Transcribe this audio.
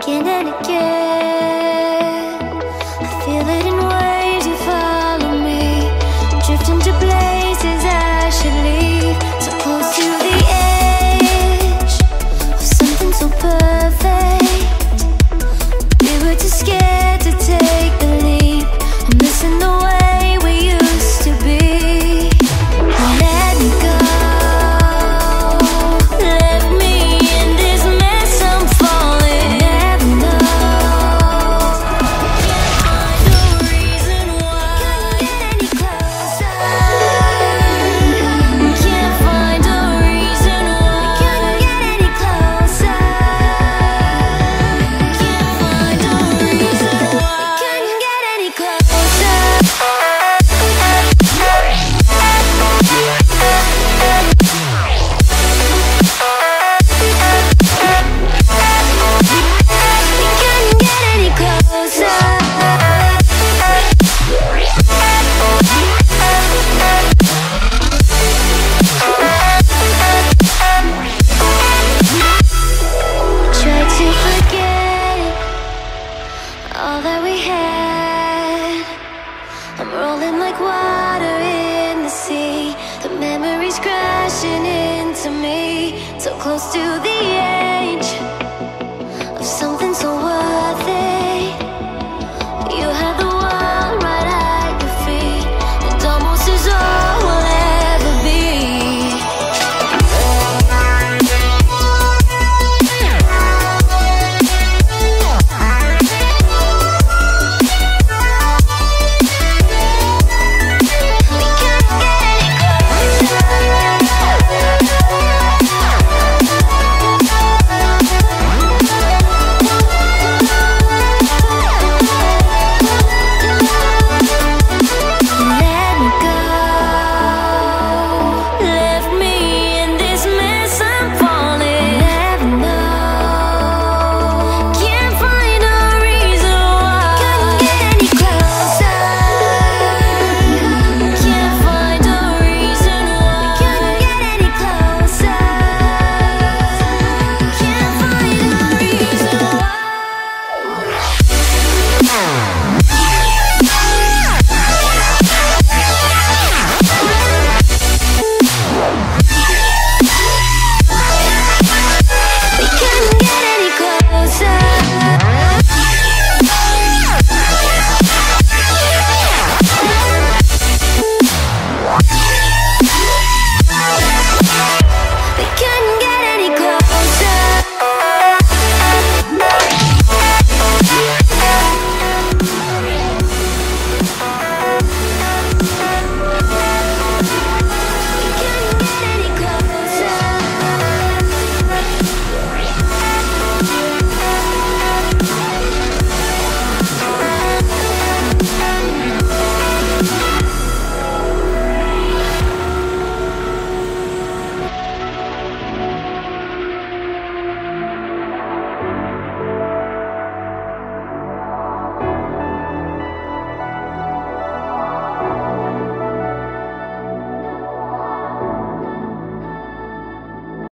again and again. I feel it in waves, you follow me, drifting to places I should leave. So close to the edge of something so perfect. We were too scared to take the leap. I'm missing the way we used to be. Let me go. Let me in this mess I'm falling. Never know. Can't find a reason why. Couldn't get any closer. Can't find a reason why. Couldn't get any closer. Can't find a reason why. Couldn't get any closer. Couldn't get any closer. Tried to forget all that we had. I'm rolling like water in the sea. The memories crashing into me. So close to the edge of something